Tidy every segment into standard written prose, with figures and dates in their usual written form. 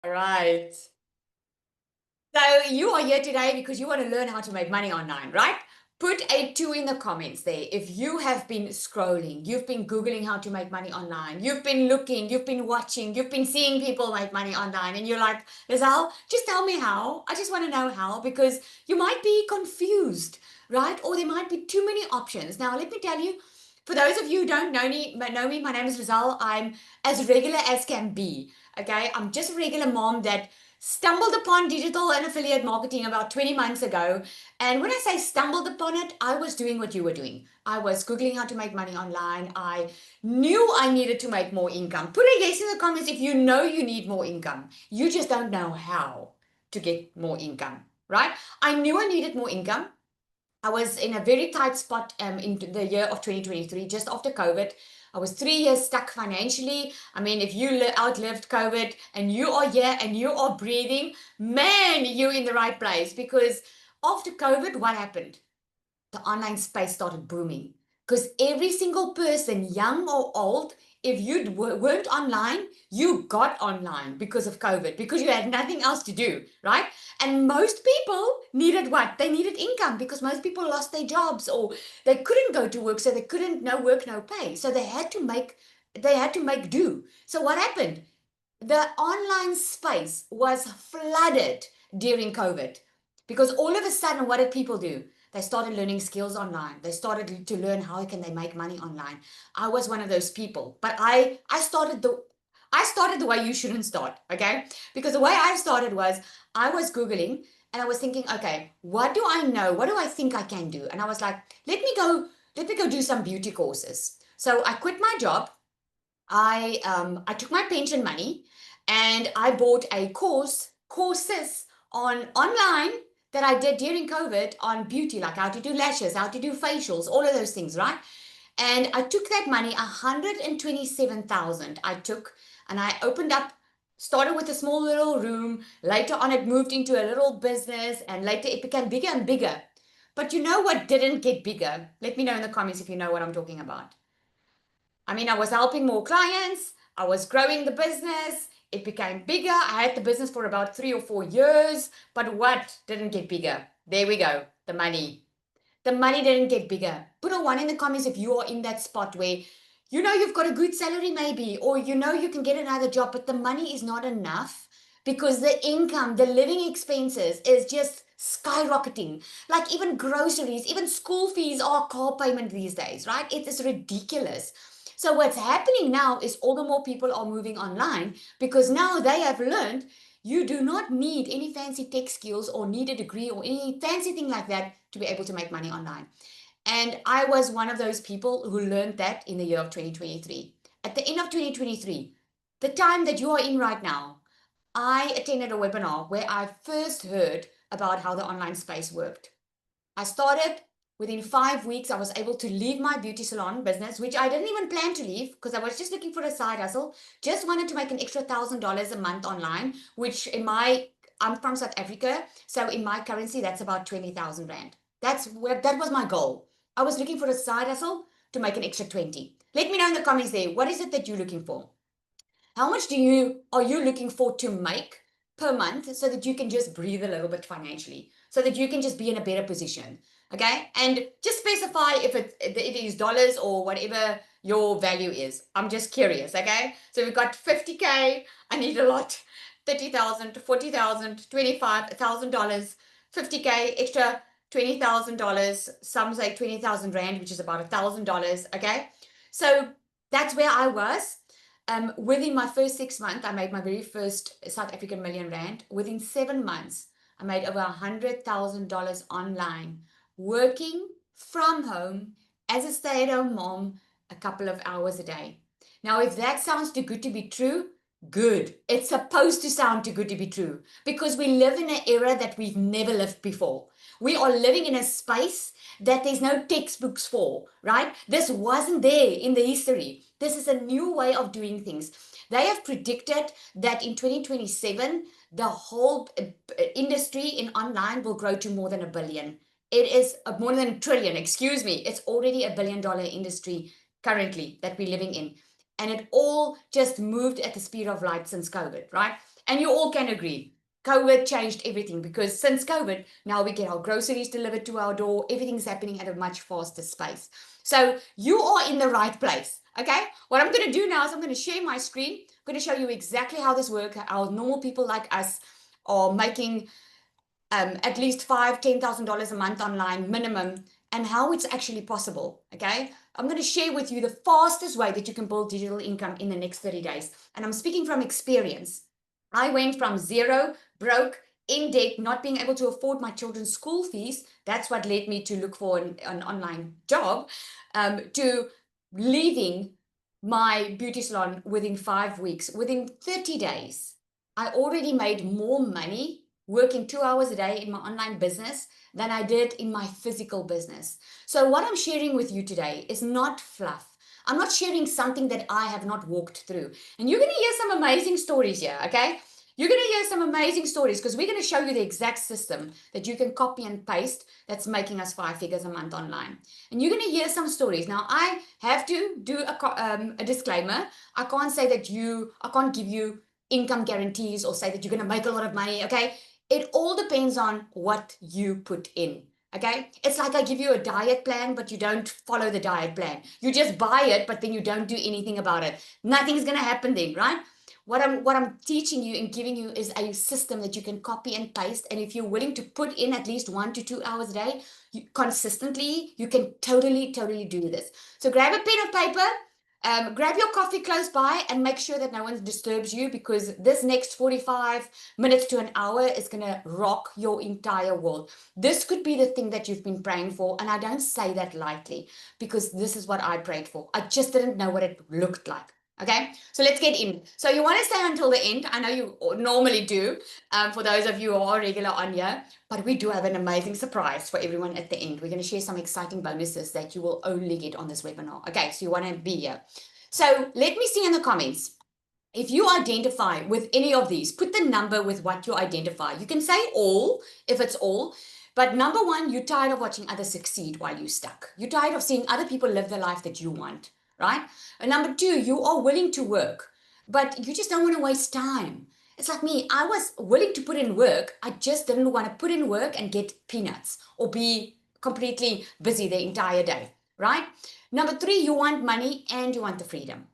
Right. So you are here today because you want to learn how to make money online, right? Put a 2 in the comments there. If you have been scrolling, you've been Googling how to make money online, you've been looking, you've been watching, you've been seeing people make money online, and you're like, Lizelle, just tell me how. I just want to know how because you might be confused, right? Or there might be too many options. Now, let me tell you, for those of you who don't know me, my name is Lizelle. I'm as regular as can be. Okay, I'm just a regular mom that stumbled upon digital and affiliate marketing about 20 months ago. And when I say stumbled upon it, I was doing what you were doing. I was Googling how to make money online. I knew I needed to make more income. Put a yes in the comments if you know you need more income. You just don't know how to get more income, right? I knew I needed more income. I was in a very tight spot in the year of 2023, just after COVID. I was 3 years stuck financially. I mean, if you outlived COVID and you are here and you are breathing, man, you're in the right place. Because after COVID, what happened? The online space started booming because every single person, young or old, if you weren't online, you got online because of COVID, because you had nothing else to do, right? And most people needed what? They needed income because most people lost their jobs or they couldn't go to work, so they couldn't, no work, no pay. So they had to make do. So what happened? The online space was flooded during COVID because all of a sudden, what did people do? They started learning skills online. They started to learn how can they make money online. I was one of those people, but I started the way you shouldn't start, okay? Because the way I started was I was Googling and I was thinking, okay, what do I know? What do I think I can do? And I was like, let me go do some beauty courses. So I quit my job. I took my pension money and I bought a courses on online that I did during COVID on beauty, like how to do lashes, how to do facials, all of those things, right? And I took that money, 127,000 I took, and I opened up, started with a small little room. Later on, it moved into a little business, and later it became bigger and bigger. But you know what didn't get bigger? Let me know in the comments if you know what I'm talking about. I mean, I was helping more clients, I was growing the business, it became bigger. I had the business for about 3 or 4 years, but what didn't get bigger? There we go, the money. The money didn't get bigger. Put a 1 in the comments if you are in that spot where you know you've got a good salary, maybe, or you know you can get another job, but the money is not enough because the income, the living expenses is just skyrocketing. Like even groceries, even school fees are car payment these days, right? It is ridiculous. So what's happening now is all the more people are moving online because now they have learned you do not need any fancy tech skills or need a degree or any fancy thing like that to be able to make money online. And I was one of those people who learned that in the year of 2023. At the end of 2023, the time that you are in right now, I attended a webinar where I first heard about how the online space worked. I started within 5 weeks. I was able to leave my beauty salon business, which I didn't even plan to leave because I was just looking for a side hustle. Just wanted to make an extra $1,000 a month online, which I'm from South Africa. So in my currency, that's about 20,000 Rand. That was my goal. I was looking for a side hustle to make an extra 20. Let me know in the comments there. What is it that you're looking for? How much are you looking for to make per month so that you can just breathe a little bit financially, so that you can just be in a better position? Okay, and just specify if it is dollars or whatever your value is. I'm just curious. Okay, so we've got 50K. I need a lot. 30,000, 40,000, $25,000, 50K extra, $20,000. Some say 20,000 Rand, which is about $1,000. Okay, so that's where I was. Within my first 6 months, I made my very first South African million Rand. Within 7 months, I made over $100,000 online, working from home as a stay-at-home mom, a couple of hours a day. Now, if that sounds too good to be true, good. It's supposed to sound too good to be true because we live in an era that we've never lived before. We are living in a space that there's no textbooks for, right? This wasn't there in the history. This is a new way of doing things. They have predicted that in 2027, the whole industry in online will grow to more than a billion. It is more than a trillion, excuse me. It's already $1 billion industry currently that we're living in. And it all just moved at the speed of light since COVID, right? And you all can agree. COVID changed everything because since COVID, now we get our groceries delivered to our door. Everything's happening at a much faster space. So you are in the right place. Okay. What I'm going to do now is I'm going to share my screen. I'm going to show you exactly how this works, how normal people like us are making at least $10,000 a month online minimum, and how it's actually possible. Okay. I'm going to share with you the fastest way that you can build digital income in the next 30 days. And I'm speaking from experience. I went from zero, broke, in debt, not being able to afford my children's school fees. That's what led me to look for an online job, to leaving my beauty salon within 5 weeks. Within 30 days, I already made more money working 2 hours a day in my online business than I did in my physical business. So what I'm sharing with you today is not fluff. I'm not sharing something that I have not walked through. And you're going to hear some amazing stories here, okay? You're going to hear some amazing stories because we're going to show you the exact system that you can copy and paste that's making us 5 figures a month online. And you're going to hear some stories. Now, I have to do a disclaimer. I can't say that I can't give you income guarantees or say that you're going to make a lot of money, okay? It all depends on what you put in. Okay, it's like I give you a diet plan, but you don't follow the diet plan. You just buy it, but then you don't do anything about it. Nothing's gonna happen then, right? What I'm teaching you and giving you is a system that you can copy and paste. And if you're willing to put in at least 1 to 2 hours a day, consistently, you can totally do this. So grab a pen of paper. Grab your coffee close by and make sure that no one disturbs you, because this next 45 minutes to an hour is going to rock your entire world. This could be the thing that you've been praying for. And I don't say that lightly because this is what I prayed for. I just didn't know what it looked like. Okay, so let's get in. So you want to stay until the end. I know you normally do, for those of you who are regular on here, but we do have an amazing surprise for everyone at the end. We're going to share some exciting bonuses that you will only get on this webinar. Okay, so you want to be here. So let me see in the comments. If you identify with any of these, put the number with what you identify. You can say all, if it's all. But number one, you're tired of watching others succeed while you're stuck. You're tired of seeing other people live the life that you want, right? And number two, you are willing to work, but you just don't want to waste time. It's like me. I was willing to put in work. I just didn't want to put in work and get peanuts or be completely busy the entire day, right? Number three, you want money and you want the freedom.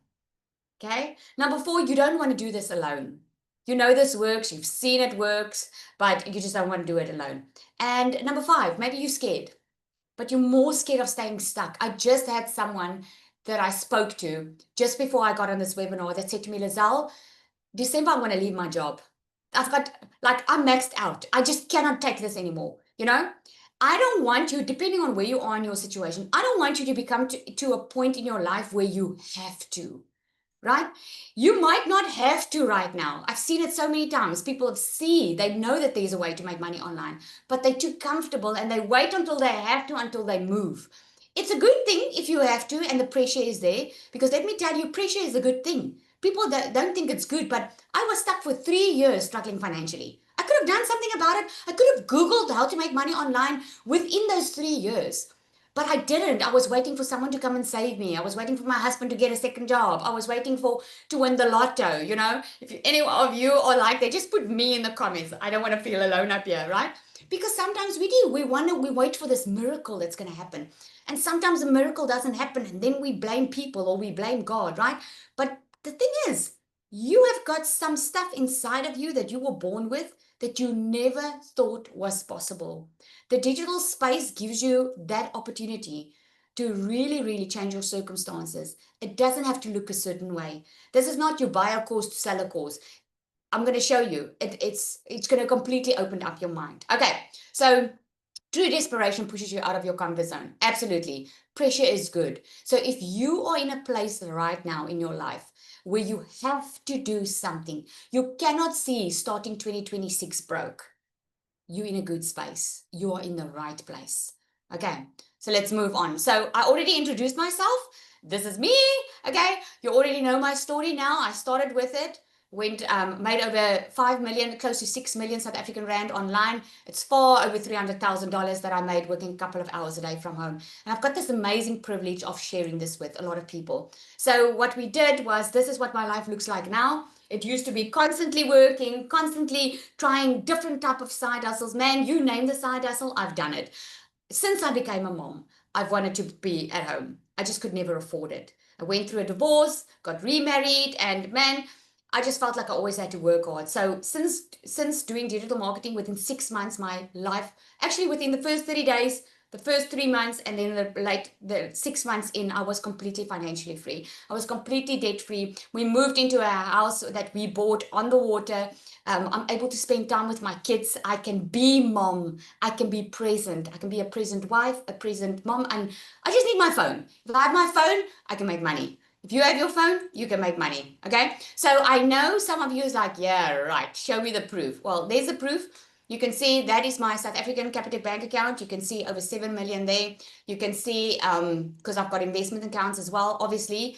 Okay. Number four, you don't want to do this alone. You know this works, you've seen it works, but you just don't want to do it alone. And number five, maybe you're scared, but you're more scared of staying stuck. I just had someone that I spoke to just before I got on this webinar that said to me, Lizelle, December, I'm going to leave my job. I'm maxed out. I just cannot take this anymore. You know, I don't want you, depending on where you are in your situation, I don't want you to become to a point in your life where you have to. Right? You might not have to right now. I've seen it so many times. People they know that there's a way to make money online, but they're too comfortable and they wait until they have to, until they move. It's a good thing if you have to and the pressure is there, because let me tell you, pressure is a good thing. People that don't think it's good, but I was stuck for 3 years struggling financially. I could have done something about it. I could have Googled how to make money online within those 3 years. But I didn't. I was waiting for someone to come and save me. I was waiting for my husband to get a second job. I was waiting to win the lotto. You know, if any of you are like that, just put me in the comments. I don't want to feel alone up here, right? Because sometimes we do. We wait for this miracle that's going to happen. And sometimes a miracle doesn't happen. And then we blame people or we blame God, right? But the thing is, you have got some stuff inside of you that you were born with that you never thought was possible. The digital space gives you that opportunity to really change your circumstances. It doesn't have to look a certain way. This is not you buy a course to sell a course. I'm going to show you. It's going to completely open up your mind. Okay, so true desperation pushes you out of your comfort zone. Absolutely. Pressure is good. So if you are in a place right now in your life where you have to do something, you cannot see starting 2026 broke, you're in a good space. You are in the right place. Okay, so let's move on. So I already introduced myself. This is me. Okay, you already know my story now. I started with it, made over 5 million, close to 6 million South African rand online. It's far over $300,000 that I made working a couple of hours a day from home. And I've got this amazing privilege of sharing this with a lot of people. So what we did was, this is what my life looks like now. It used to be constantly working, constantly trying different type of side hustles. Man, you name the side hustle, I've done it. Since I became a mom, I've wanted to be at home. I just could never afford it. I went through a divorce, got remarried, and man, I just felt like I always had to work hard. So since doing digital marketing, within 6 months, my life, actually within the first 30 days, the first 3 months, and then the 6 months in, I was completely financially free. I was completely debt free. We moved into a house that we bought on the water. I'm able to spend time with my kids. I can be mom. I can be present. I can be a present wife, a present mom, and I just need my phone. If I have my phone, I can make money. If you have your phone, you can make money. Okay. So I know some of you is like, yeah, right. Show me the proof. Well, there's the proof. You can see that is my South African Capitec Bank account. You can see over 7 million there. You can see, because I've got investment accounts as well, obviously,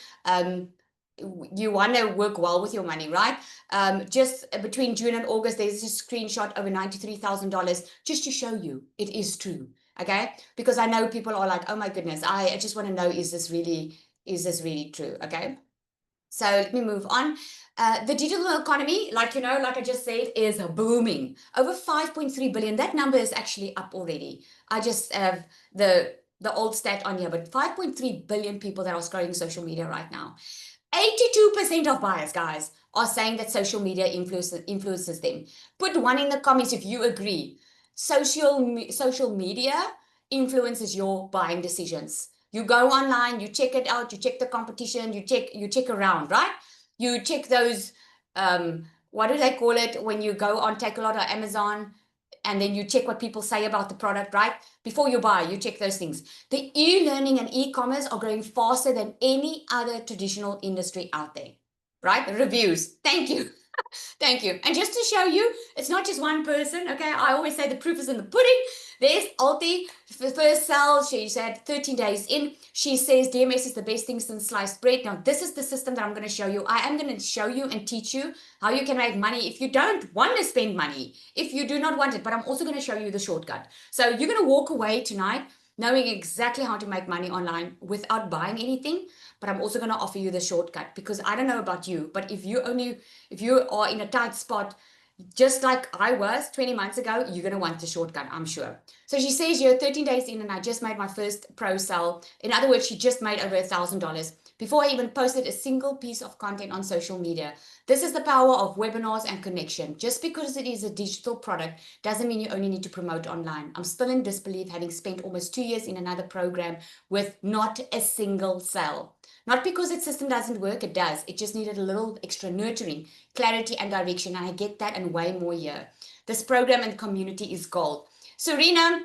you want to work well with your money, right? Just between June and August, there's a screenshot over $93,000 just to show you it is true. Okay. Because I know people are like, oh my goodness, I just want to know, is this really true? Okay. So let me move on. The digital economy, like I just said, is booming. Over 5.3 billion. That number is actually up already. I just have the old stat on here, but 5.3 billion people that are scrolling social media right now. 82% of buyers, guys, are saying that social media influences them. Put one in the comments if you agree. Social media influences your buying decisions. You go online, you check it out, you check the competition, you check around, right? You check those, what do they call it when you go on Take a Lot or Amazon, and then you check what people say about the product, right? Before you buy, you check those things. The e-learning and e-commerce are growing faster than any other traditional industry out there, right? Reviews. Thank you. Thank you. And just to show you, it's not just one person, okay? I always say the proof is in the pudding. There's Alti, the first sale, she said 13 days in. She says DMS is the best thing since sliced bread. Now, this is the system that I'm going to show you. I am going to show you and teach you how you can make money if you don't want to spend money, if you do not want it. But I'm also going to show you the shortcut. So you're going to walk away tonight knowing exactly how to make money online without buying anything. But I'm also going to offer you the shortcut, because I don't know about you, but if you are in a tight spot, just like I was 20 months ago, you're going to want the shortcut, I'm sure. So she says you're 13 days in and I just made my first pro sale. In other words, she just made over $1,000 before I even posted a single piece of content on social media. This is the power of webinars and connection. Just because it is a digital product doesn't mean you only need to promote online. I'm still in disbelief, having spent almost 2 years in another program with not a single sale. Not because its system doesn't work, it does. It just needed a little extra nurturing, clarity, and direction. And I get that and way more here. This program and community is gold. Serena,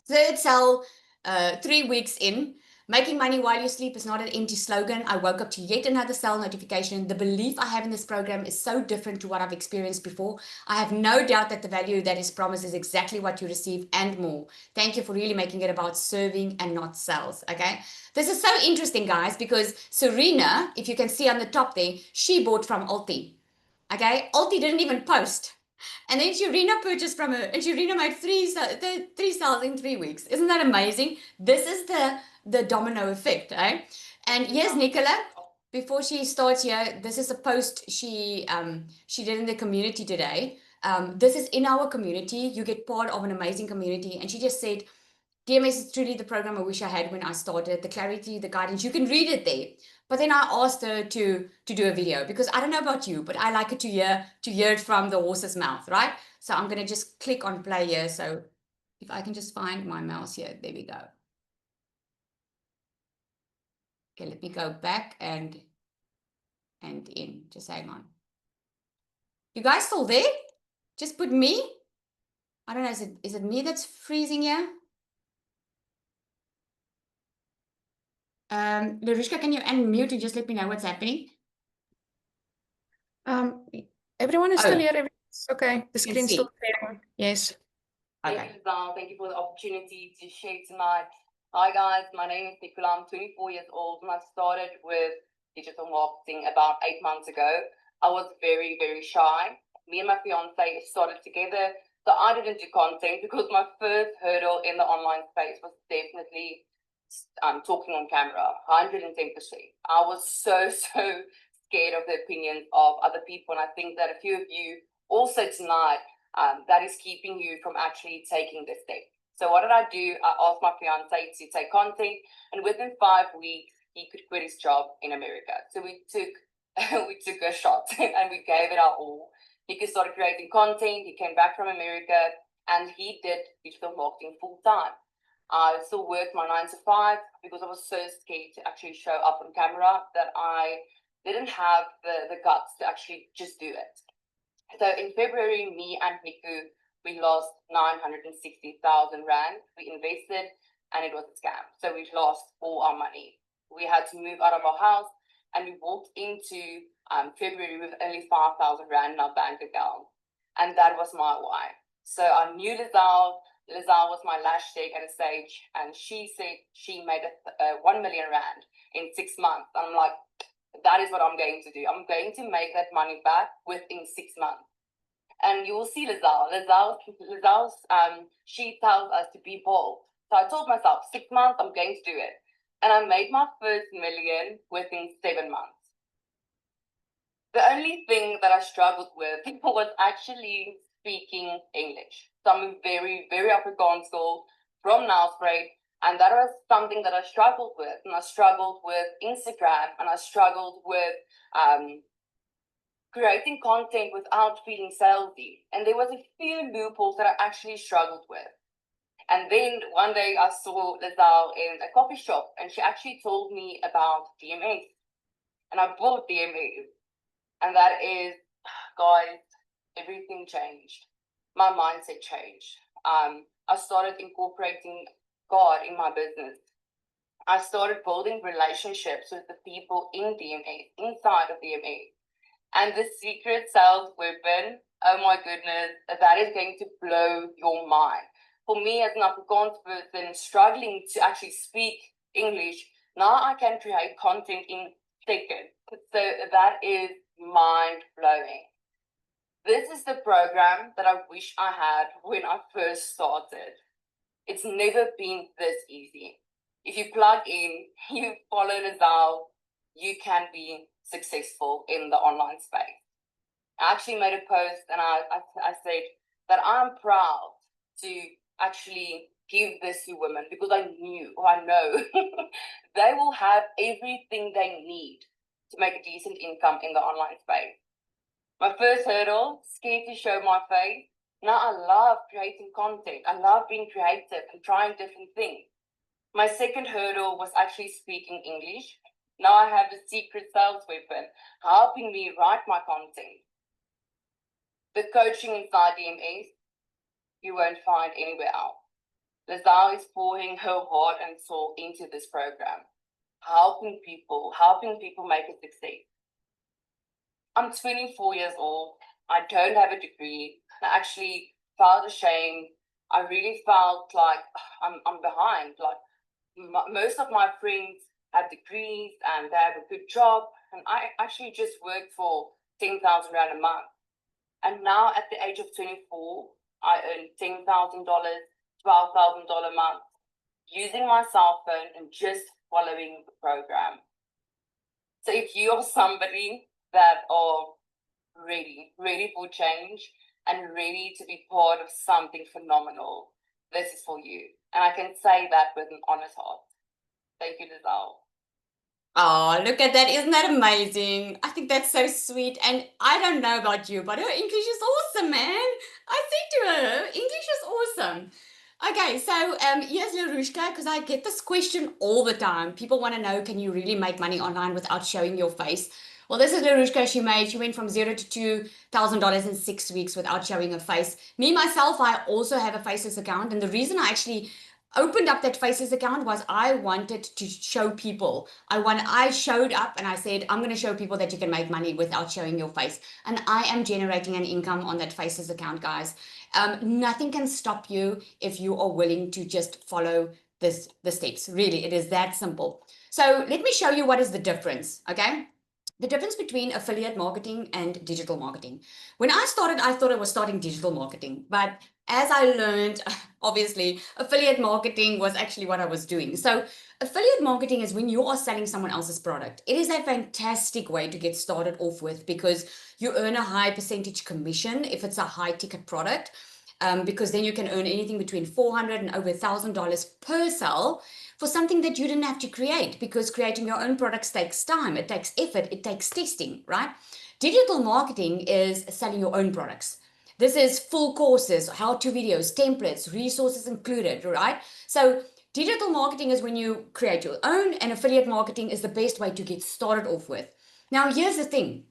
third sale, 3 weeks in. Making money while you sleep is not an empty slogan. I woke up to yet another sale notification. The belief I have in this program is so different to what I've experienced before. I have no doubt that the value that is promised is exactly what you receive and more. Thank you for really making it about serving and not sales. Okay. This is so interesting, guys, because Serena, if you can see on the top there, she bought from Alti. Okay. Alti didn't even post. And then Serena purchased from her, and Serena made three sales in 3 weeks. Isn't that amazing? This is the domino effect, eh? And here's Nicola. Before she starts here, this is a post she did in the community today. This is in our community. You get part of an amazing community. And she just said, DMS is truly the program I wish I had when I started. The clarity, the guidance, you can read it there. But then I asked her to do a video, because I don't know about you, but I like it to hear it from the horse's mouth, right? So I'm going to just click on play here. So if I can just find my mouse here, there we go. Okay, let me go back and in. Just hang on. You guys still there? Just put me. I don't know. Is it me that's freezing here? Larushka, can you unmute and just let me know what's happening? Everyone is still here. Everything's okay. The screen's see. still sharing. Yes. Okay. Thank you, Lizelle. Thank you for the opportunity to share tonight. Hi guys, my name is Nicola. I'm 24 years old and I started with digital marketing about 8 months ago. I was very, very shy. Me and my fiance started together. So I didn't do content because my first hurdle in the online space was definitely talking on camera, 110%. I was so scared of the opinions of other people. And I think that a few of you also tonight, that is keeping you from actually taking this step. So what did I do? I asked my fiance to take content, and within 5 weeks, he could quit his job in America. So we took a shot and we gave it our all. He could start creating content. He came back from America and he did digital marketing full time. I still worked my 9 to 5 because I was so scared to actually show up on camera that I didn't have the guts to actually just do it. So in February, me and Niku, we lost 960,000 Rand. We invested and it was a scam. So we lost all our money. We had to move out of our house and we walked into February with only 5,000 Rand in our bank account. And that was my why. So I knew Lizelle. Lizelle was my lash tech at a stage, and she said she made 1 million Rand in 6 months. I'm like, that is what I'm going to do. I'm going to make that money back within 6 months. And you will see Lizelle. Lizelle's, she tells us to be bold. So I told myself, 6 months, I'm going to do it. And I made my first million within 7 months. The only thing that I struggled with was actually speaking English. So I'm very, very Afrikaans school from Nelspruit, and that was something that I struggled with. And I struggled with Instagram, and I struggled with creating content without feeling salesy. And there was a few loopholes that I actually struggled with. And then one day I saw Lizelle in a coffee shop, and she actually told me about DMS. And I bought DMS. And that is, guys, everything changed. My mindset changed. I started incorporating God in my business. I started building relationships with the people in DMA, inside of DMA. And the secret sales weapon, oh my goodness, that is going to blow your mind. For me as an Afrikaans person struggling to actually speak English, now I can create content in seconds. So that is mind-blowing. This is the program that I wish I had when I first started. It's never been this easy. If you plug in, you follow Lizelle, you can be successful in the online space. I actually made a post and I said that I'm proud to actually give this to women because I know they will have everything they need to make a decent income in the online space. My first hurdle, scared to show my face. Now I love creating content. I love being creative and trying different things. My second hurdle was actually speaking English. Now I have the secret sales weapon helping me write my content. The coaching inside DMS, you won't find anywhere else. Lizelle is pouring her heart and soul into this program, helping people make a success. I'm 24 years old. I don't have a degree. I actually felt ashamed. I really felt like I'm behind. Like most of my friends have degrees and they have a good job, and I actually just worked for 10,000 Rand a month. And now at the age of 24, I earn $10,000, $12,000 a month using my cell phone and just following the program. So if you are somebody that are ready for change and ready to be part of something phenomenal, this is for you. And I can say that with an honest heart. Thank you, Lizelle. Oh, look at that. Isn't that amazing? I think that's so sweet. And I don't know about you, but her English is awesome, man. I said to her, English is awesome. Okay, so here's Larushka, because I get this question all the time. People want to know, can you really make money online without showing your face? Well, this is Larushka. She went from $0 to $2,000 in 6 weeks without showing her face. Me, myself, I also have a Faceless account. And the reason I actually opened up that Faceless account was I wanted to show people. I showed up and I said, I'm going to show people that you can make money without showing your face. And I am generating an income on that Faceless account, guys. Nothing can stop you if you are willing to just follow the steps. Really, it is that simple. So let me show you what is the difference, okay? the difference between affiliate marketing and digital marketing. When I started, I thought I was starting digital marketing, but as I learned, obviously, affiliate marketing was actually what I was doing. So, affiliate marketing is when you are selling someone else's product. It is a fantastic way to get started off with because you earn a high percentage commission if it's a high ticket product. Because then you can earn anything between $400 and over $1,000 per sale for something that you didn't have to create, because creating your own products takes time, it takes effort, it takes testing, right? Digital marketing is selling your own products. This is full courses, how-to videos, templates, resources included, right? So digital marketing is when you create your own, and affiliate marketing is the best way to get started off with. Now, here's the thing.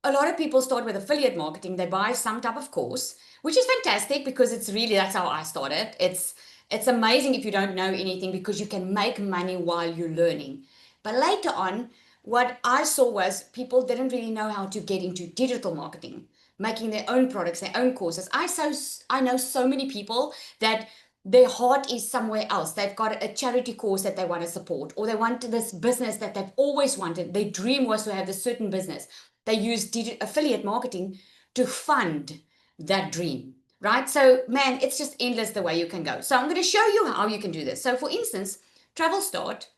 A lot of people start with affiliate marketing. They buy some type of course, which is fantastic because that's how I started. It's amazing if you don't know anything because you can make money while you're learning. But later on, what I saw was people didn't really know how to get into digital marketing, making their own products, their own courses. I know so many people that their heart is somewhere else. They've got a charity cause that they want to support, or they want this business that they've always wanted. Their dream was to have a certain business. They use affiliate marketing to fund that dream, right? So, man, it's just endless the way you can go. So, I'm going to show you how you can do this. So, for instance, Travel Start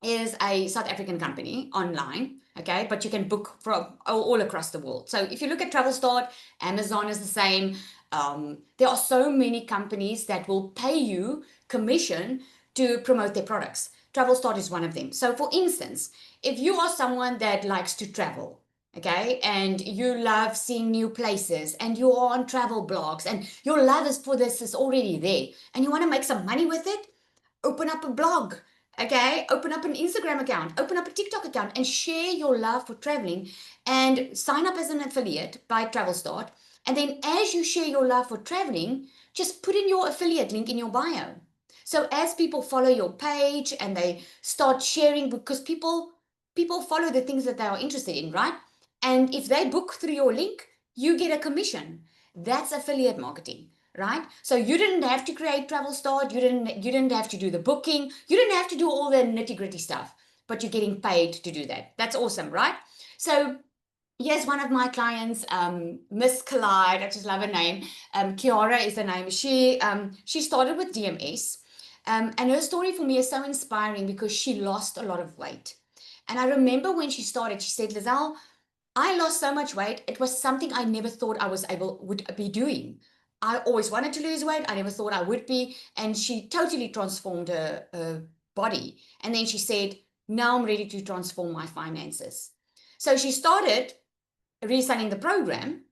is a South African company online, okay, but you can book from all across the world. So, if you look at Travel Start, Amazon is the same. There are so many companies that will pay you commission to promote their products. Travel Start is one of them. So, for instance, if you are someone that likes to travel, okay, and you love seeing new places, and you are on travel blogs, and your love is for this is already there, and you want to make some money with it, open up a blog, okay, open up an Instagram account, open up a TikTok account, and share your love for traveling, and sign up as an affiliate by Travel Start. And then as you share your love for traveling, just put in your affiliate link in your bio. So as people follow your page and they start sharing, because people follow the things that they are interested in, right? And if they book through your link, you get a commission. That's affiliate marketing, right? So you didn't have to create Travel Start, you didn't have to do the booking, you didn't have to do all the nitty-gritty stuff, but you're getting paid to do that. That's awesome, right? So here's one of my clients, Miss Collide. I just love her name. Kiara is the name. She started with DMS, and her story for me is so inspiring because she lost a lot of weight. And I remember when she started, she said, Lizelle, I lost so much weight. It was something I never thought I would be doing. I always wanted to lose weight. I never thought I would be. And she totally transformed her body. And then she said, now I'm ready to transform my finances. So she started reselling the program,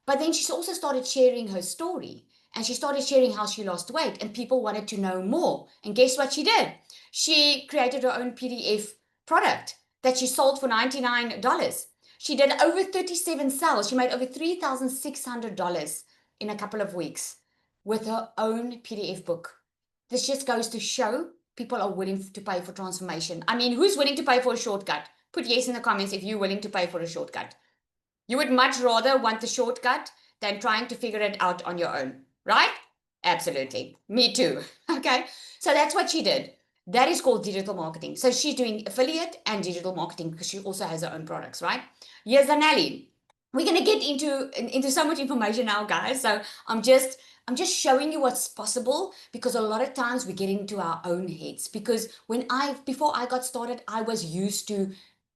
but then she also started sharing her story, and she started sharing how she lost weight, and people wanted to know more. And guess what she did? She created her own PDF product that she sold for $99. She did over 37 sales. She made over $3,600 in a couple of weeks with her own PDF book. This just goes to show people are willing to pay for transformation. I mean, who's willing to pay for a shortcut? Put yes in the comments if you're willing to pay for a shortcut. You would much rather want the shortcut than trying to figure it out on your own, right? Absolutely. Me too. Okay. So that's what she did. That is called digital marketing. So she's doing affiliate and digital marketing because she also has her own products, right? Here's Anali. We're going to get into so much information now, guys. So I'm just showing you what's possible, because a lot of times we get into our own heads. Because before I got started, I was used to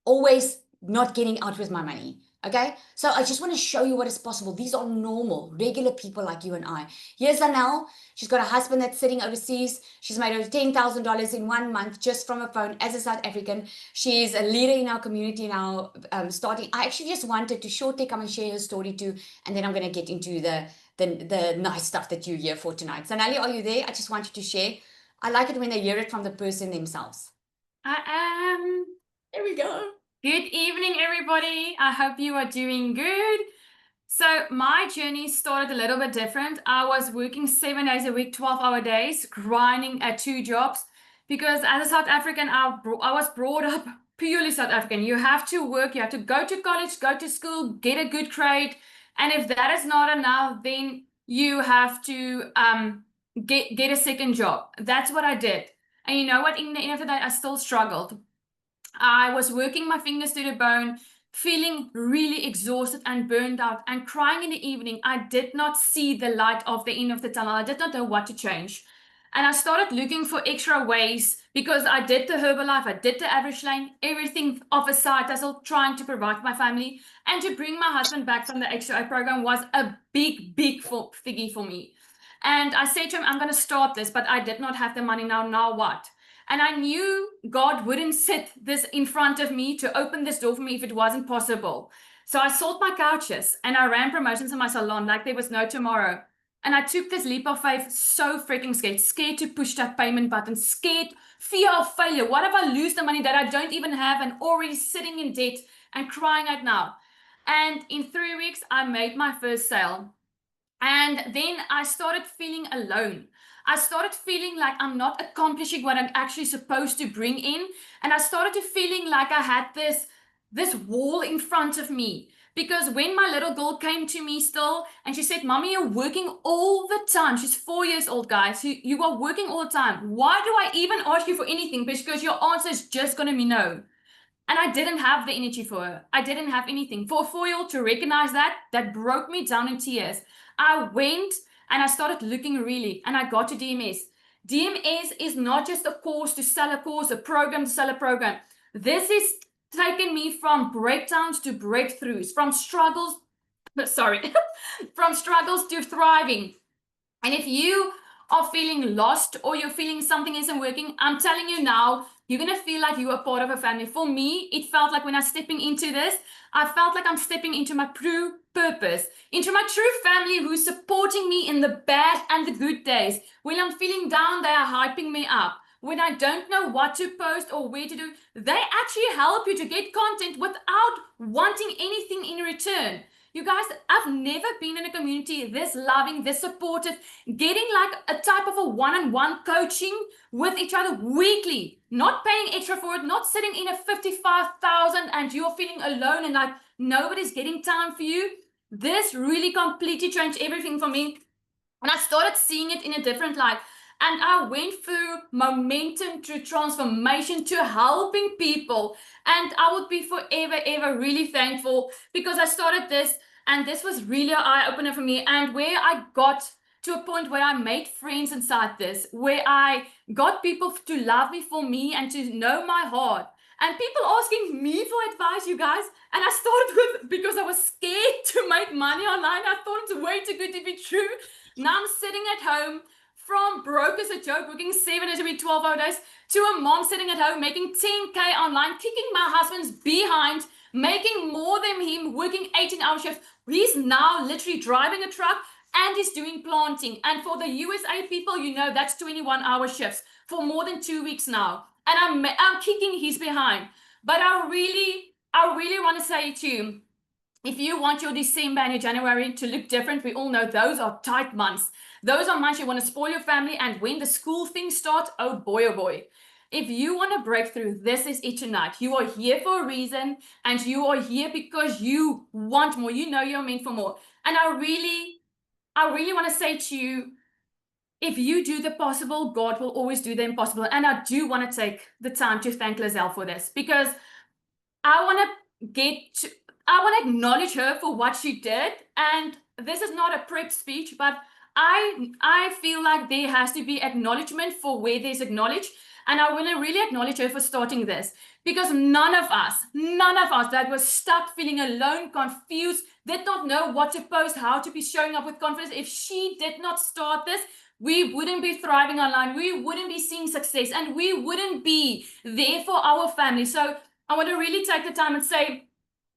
always not getting out with my money. Okay, so I just want to show you what is possible. These are normal, regular people like you and I. Here's Anel. She's got a husband that's sitting overseas. She's made over $10,000 in 1 month just from a phone as a South African. She's a leader in our community now, starting. I actually just wanted to shortly come and share her story too, and then I'm going to get into the nice stuff that you're here for tonight. So, Nali, are you there? I just want you to share. I like it when they hear it from the person themselves. I am. There we go. Good evening, everybody. I hope you are doing good. So my journey started a little bit different. I was working 7 days a week, 12-hour days, grinding at 2 jobs, because as a South African, I was brought up purely South African. You have to work, you have to go to college, go to school, get a good grade. And if that is not enough, then you have to get a second job. That's what I did. And you know what? In the end of the day, I still struggled. I was working my fingers to the bone, feeling really exhausted and burned out and crying in the evening. I did not see the light of the end of the tunnel. I did not know what to change. And I started looking for extra ways because I did the Herbalife, I did the average lane, everything off a side hustle, trying to provide for my family. And to bring my husband back from the HRA program was a big figgy for me. And I said to him, I'm going to start this, but I did not have the money now. Now what? And I knew God wouldn't sit this in front of me to open this door for me if it wasn't possible. So I sold my couches and I ran promotions in my salon like there was no tomorrow. And I took this leap of faith, so freaking scared to push that payment button, scared, fear of failure. What if I lose the money that I don't even have and already sitting in debt and crying out now? And in 3 weeks, I made my first sale. And then I started feeling alone. I started feeling like I'm not accomplishing what I'm actually supposed to bring in. And I started to feeling like I had this wall in front of me. Because when my little girl came to me still and she said, Mommy, you're working all the time. She's 4 years old, guys. You are working all the time. Why do I even ask you for anything? Because your answer is just going to be no. And I didn't have the energy for her. I didn't have anything. For a 4-year-old to recognize that broke me down in tears. I went and I started looking really, and I got to DMS. DMS is not just a course to sell a course, a program to sell a program. This is taken me from breakdowns to breakthroughs, from struggles, from struggles to thriving. And if you are feeling lost or you're feeling something isn't working, I'm telling you now, you're going to feel like you are part of a family. For me, it felt like when I was stepping into this, I felt like I'm stepping into my true purpose, into my true family who's supporting me in the bad and the good days. When I'm feeling down, they are hyping me up. When I don't know what to post or where to do, they actually help you to get content without wanting anything in return. You guys, I've never been in a community this loving, this supportive, getting like a type of a one-on-one coaching with each other weekly, not paying extra for it, not sitting in a 55,000 and you're feeling alone and like nobody's getting time for you. This really completely changed everything for me. And I started seeing it in a different light. And I went through momentum to transformation to helping people. And I would be forever, ever really thankful because I started this and this was really an eye-opener for me. And where I got to a point where I made friends inside this, where I got people to love me for me and to know my heart. And people asking me for advice, you guys. And I started with, because I was scared to make money online. I thought it's way too good to be true. Now I'm sitting at home from broke as a joke, working 7 days a week, 12-hour days, to a mom sitting at home making 10K online, kicking my husband's behind, making more than him, working 18-hour shifts. He's now literally driving a truck and he's doing planting. And for the USA people, you know, that's 21-hour shifts for more than 2 weeks now. And I'm kicking his behind. But I really want to say to you, if you want your December and your January to look different, we all know those are tight months. Those are months you want to spoil your family. And when the school thing starts, oh boy. If you want to break through, this is it tonight. You are here for a reason and you are here because you want more. You know you're meant for more. And I really want to say to you, if you do the possible, God will always do the impossible. And I do want to take the time to thank Lizelle for this because I want to acknowledge her for what she did. And this is not a prep speech, but I feel like there has to be acknowledgement for where there's acknowledge. And I want to really acknowledge her for starting this because none of us that was stuck, feeling alone, confused, did not know what to post, how to be showing up with confidence. If she did not start this, we wouldn't be thriving online. We wouldn't be seeing success and we wouldn't be there for our family. So I want to really take the time and say,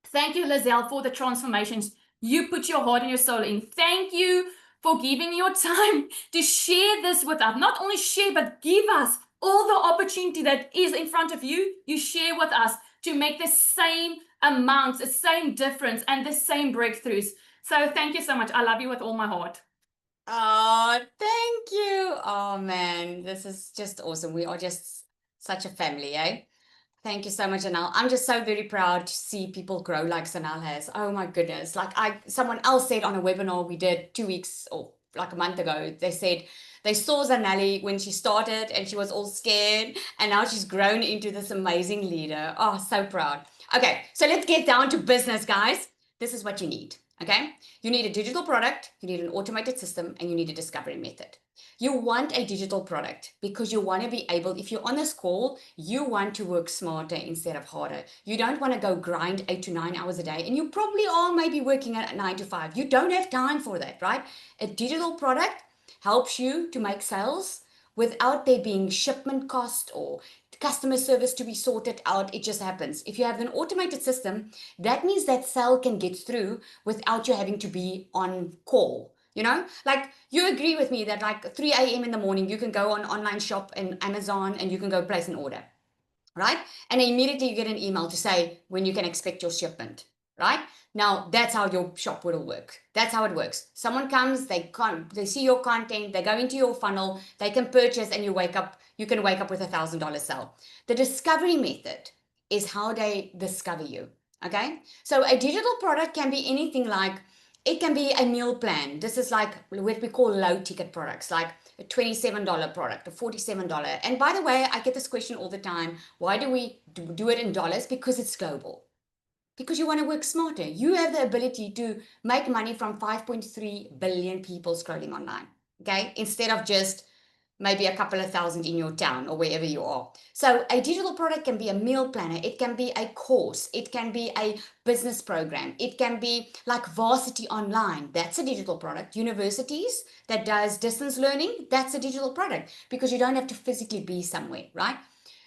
thank you, Lizelle, for the transformations. You put your heart and your soul in. Thank you for giving your time to share this with us. Not only share, but give us all the opportunity that is in front of you. You share with us to make the same amounts, the same difference, and the same breakthroughs. So thank you so much. I love you with all my heart. Oh, thank you. Oh, man, this is just awesome. We are just such a family, eh? Thank you so much, Anal. I'm just so very proud to see people grow like Sanal has. Oh my goodness. Like someone else said on a webinar we did 2 weeks or like a month ago. They said they saw Zanelli when she started and she was all scared, and now she's grown into this amazing leader. Oh, so proud. Okay, so let's get down to business, guys. This is what you need, okay? You need a digital product, you need an automated system, and you need a discovery method. You want a digital product because you want to be able, if you're on this call, you want to work smarter instead of harder. You don't want to go grind 8 to 9 hours a day, and you probably are maybe working at 9 to 5. You don't have time for that, right? A digital product helps you to make sales without there being shipment cost or customer service to be sorted out. It just happens. If you have an automated system, that means that sale can get through without you having to be on call. You know, like you agree with me that like 3 a.m. in the morning, you can go on online shop and Amazon and you can go place an order, right? And immediately you get an email to say when you can expect your shipment, right? Now that's how your shop will work. That's how it works. Someone comes, they see your content, they go into your funnel, they can purchase, and you can wake up with $1,000 sale. The discovery method is how they discover you. Okay. So a digital product can be anything like, it can be a meal plan. This is like what we call low ticket products, like a $27 product, a $47. And by the way, I get this question all the time. Why do we do it in dollars? Because it's global. Because you want to work smarter. You have the ability to make money from 5.3 billion people scrolling online, okay? Instead of just maybe a couple of thousand in your town or wherever you are. So a digital product can be a meal planner. It can be a course. It can be a business program. It can be like Varsity Online. That's a digital product. Universities that does distance learning, that's a digital product because you don't have to physically be somewhere, right?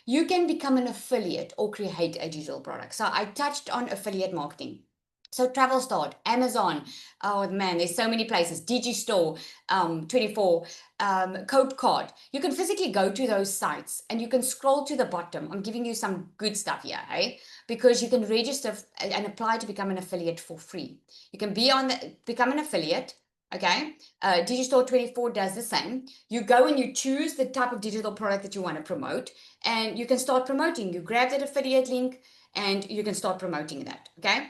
You can become an affiliate or create a digital product. So I touched on affiliate marketing. So Travel Start, Amazon, oh man, there's so many places, Digistore, 24, Kock. You can physically go to those sites and you can scroll to the bottom. I'm giving you some good stuff here, hey? Because you can register and apply to become an affiliate for free. You can become an affiliate. Okay, Digistore 24 does the same. You go and you choose the type of digital product that you want to promote, and you can start promoting. You grab that affiliate link and you can start promoting that. Okay.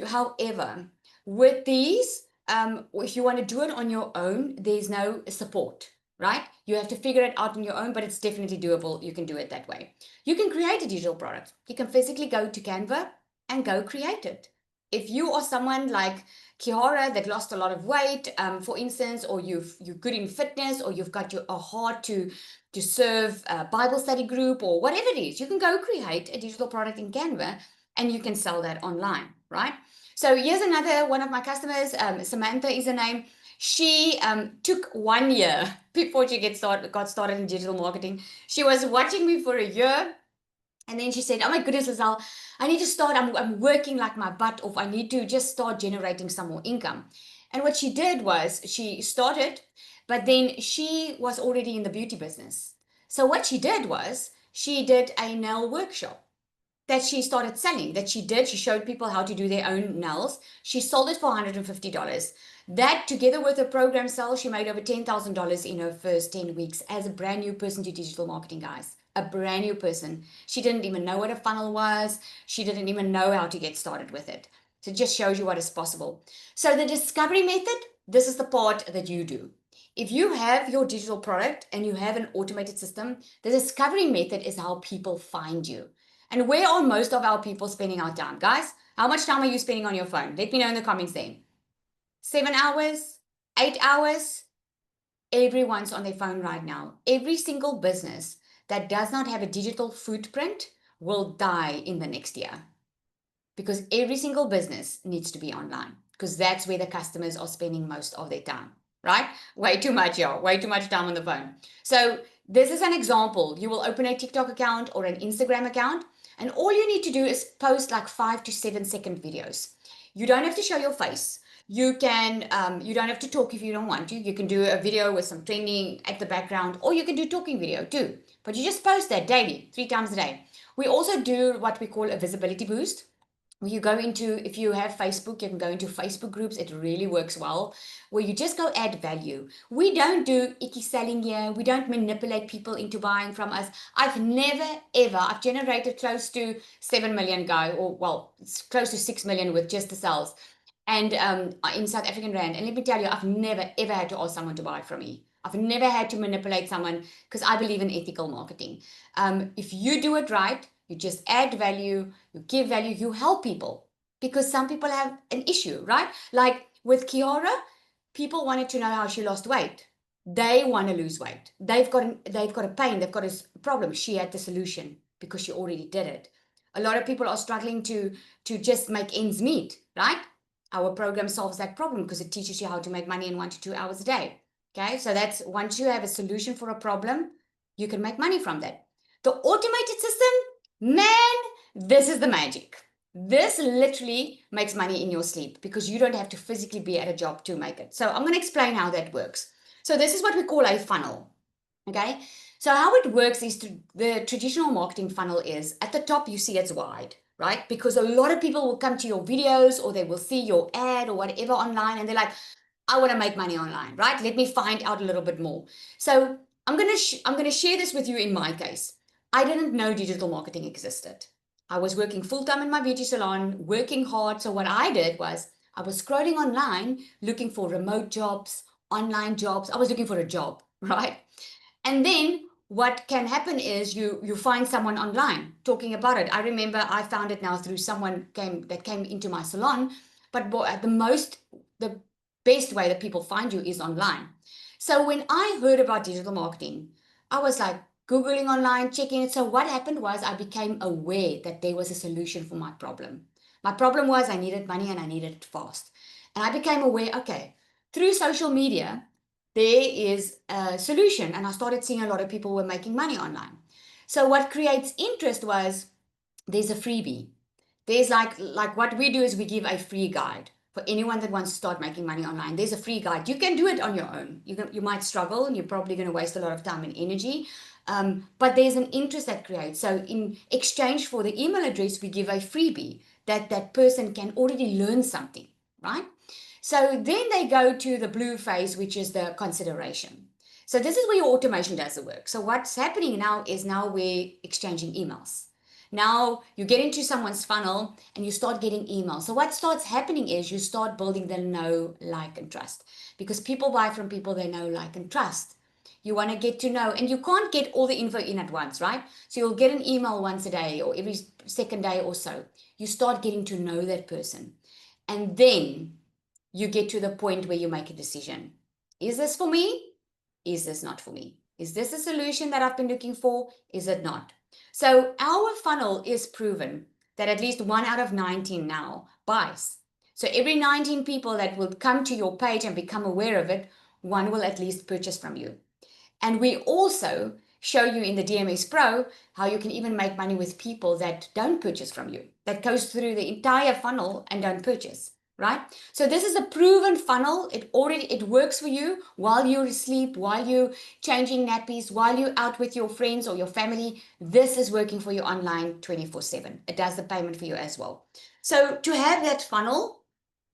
However, with these, if you want to do it on your own, there's no support, right? You have to figure it out on your own, but it's definitely doable. You can do it that way. You can create a digital product. You can physically go to Canva and go create it. If you are someone like Kiara that lost a lot of weight, for instance, or you're good in fitness, or you've got a heart to serve a Bible study group or whatever it is, you can go create a digital product in Canva and you can sell that online, right? So here's another one of my customers, Samantha is her name. She took 1 year before she got started in digital marketing. She was watching me for a year. And then she said, oh my goodness, Lizelle, I need to start. I'm working like my butt off. I need to just start generating some more income. And what she did was she started, but then she was already in the beauty business. So what she did was she did a nail workshop that she started selling, she showed people how to do their own nails. She sold it for $150. That together with her program sale, she made over $10,000 in her first 10 weeks as a brand new person to digital marketing, guys. A brand new person. She didn't even know what a funnel was. She didn't even know how to get started with it. So it just shows you what is possible. So the discovery method, this is the part that you do. If you have your digital product and you have an automated system, the discovery method is how people find you. And where are most of our people spending our time? Guys, how much time are you spending on your phone? Let me know in the comments then. 7 hours? 8 hours? Everyone's on their phone right now. Every single business that does not have a digital footprint will die in the next year. Because every single business needs to be online. Because that's where the customers are spending most of their time. Right? Way too much, y'all. Way too much time on the phone. So this is an example. You will open a TikTok account or an Instagram account. And all you need to do is post like 5 to 7 second videos. You don't have to show your face. You can, you don't have to talk if you don't want to. You can do a video with some trending at the background, or you can do talking video too. But you just post that daily, 3 times a day. We also do what we call a visibility boost. You go into, if you have Facebook, you can go into Facebook groups. It really works well, where you just go add value. We don't do icky selling here. We don't manipulate people into buying from us. I've generated close to 7 million or well, it's close to 6 million with just the sales. and in South African rand. And let me tell you, I've never ever had to ask someone to buy it from me. I've never had to manipulate someone because I believe in ethical marketing. If you do it right, you just add value, you give value, you help people, because some people have an issue, right? Like with Kiara, people wanted to know how she lost weight. They want to lose weight. They've got a pain, they've got a problem. She had the solution because she already did it. A lot of people are struggling to just make ends meet, right? Our program solves that problem because it teaches you how to make money in 1 to 2 hours a day. Okay, so that's once you have a solution for a problem, you can make money from that. The automated system, man, this is the magic. This literally makes money in your sleep because you don't have to physically be at a job to make it. So I'm going to explain how that works. So this is what we call a funnel. Okay, so how it works is the traditional marketing funnel is at the top, you see it's wide, right? Because a lot of people will come to your videos or they will see your ad or whatever online and they're like, I want to make money online, right? Let me find out a little bit more. So I'm gonna share this with you in my case. I didn't know digital marketing existed. I was working full-time in my beauty salon, working hard. So what I did was I was scrolling online, looking for remote jobs, online jobs. I was looking for a job, right? And then what can happen is you find someone online talking about it. I remember I found it now through someone that came into my salon, but the best way that people find you is online. So when I heard about digital marketing, I was like Googling online, checking it. So what happened was I became aware that there was a solution for my problem. My problem was I needed money and I needed it fast. And I became aware, okay, through social media, there is a solution. And I started seeing a lot of people were making money online. So what creates interest was there's a freebie. There's like what we do is we give a free guide for anyone that wants to start making money online. There's a free guide. You can do it on your own. You might struggle and you're probably going to waste a lot of time and energy. But there's an interest that creates. So in exchange for the email address, we give a freebie that person can already learn something, right? So then they go to the blue phase, which is the consideration. So this is where your automation does the work. So what's happening now is we're exchanging emails. Now you get into someone's funnel and you start getting emails. So what starts happening is you start building the know, like, and trust, because people buy from people they know, like, and trust. You want to get to know, and you can't get all the info in at once, right? So you'll get an email once a day or every second day or so. You start getting to know that person. And then you get to the point where you make a decision. Is this for me? Is this not for me? Is this a solution that I've been looking for? Is it not? So our funnel is proven that at least 1 out of 19 now buys. So every 19 people that will come to your page and become aware of it, one will at least purchase from you. And we also show you in the DMS Pro how you can even make money with people that don't purchase from you, that goes through the entire funnel and don't purchase, right? So this is a proven funnel. It works for you while you're asleep, while you're changing nappies, while you're out with your friends or your family. This is working for you online 24/7. It does the payment for you as well. So to have that funnel,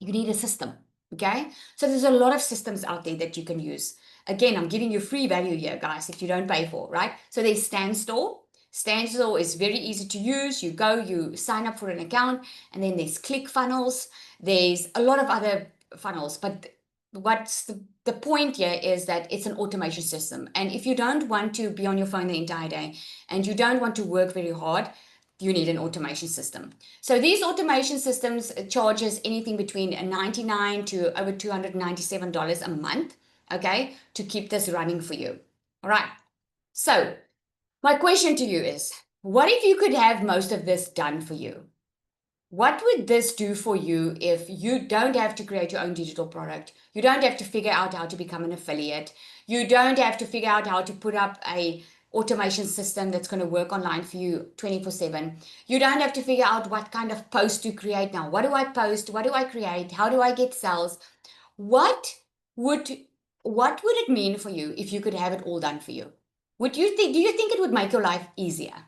you need a system, okay? So there's a lot of systems out there that you can use. Again, I'm giving you free value here, guys, that you don't pay for, right? So there's Standstore. Standstore is very easy to use. You go, you sign up for an account, and then there's ClickFunnels. There's a lot of other funnels, but what's the point here is that it's an automation system. And if you don't want to be on your phone the entire day and you don't want to work very hard, you need an automation system. So these automation systems charges anything between $99 to over $297 a month, okay, to keep this running for you. All right. So my question to you is, what if you could have most of this done for you? What would this do for you if you don't have to create your own digital product? You don't have to figure out how to become an affiliate. You don't have to figure out how to put up a automation system that's going to work online for you 24/7. You don't have to figure out what kind of post to create now. What do I post? What do I create? How do I get sales? What would it mean for you if you could have it all done for you? Do you think it would make your life easier?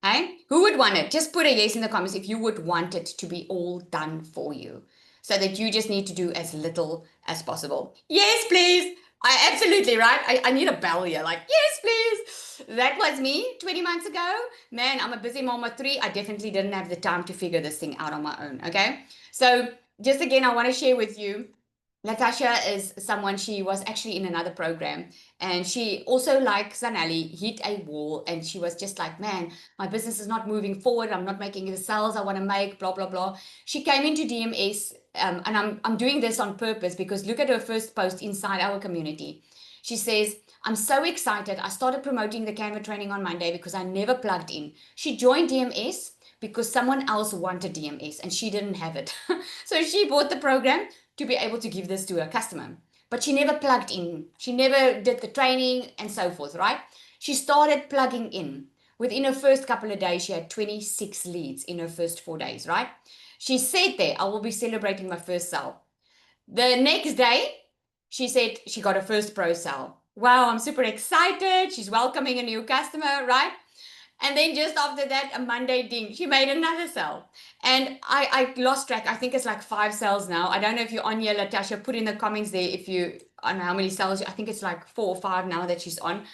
Hey, who would want it? Just put a yes in the comments if you would want it to be all done for you so that you just need to do as little as possible. Yes, please. I absolutely, right? I need a bell here, like, yes, please. That was me 20 months ago. Man, I'm a busy mom of 3. I definitely didn't have the time to figure this thing out on my own, okay? So just again, I want to share with you, Natasha is someone, she was actually in another program, and she also, like Zanelli, hit a wall, and she was just like, man, my business is not moving forward. I'm not making the sales I want to make, blah, blah, blah. She came into DMS, and I'm doing this on purpose because look at her first post inside our community. She says, I'm so excited. I started promoting the Canva training on Monday because I never plugged in. She joined DMS because someone else wanted DMS and she didn't have it. So she bought the program to be able to give this to her customer. But she never plugged in. She never did the training and so forth, right? She started plugging in. Within her first couple of days, she had 26 leads in her first 4 days, right? She said there, I will be celebrating my first sale. The next day, she said she got her first pro sale. Wow, I'm super excited. She's welcoming a new customer, right? And then just after that, a Monday ding, she made another sale. And I lost track. I think it's like 5 sales now. I don't know if you're on here, Latasha. Put in the comments there if you on how many sales. I think it's like 4 or 5 now that she's on.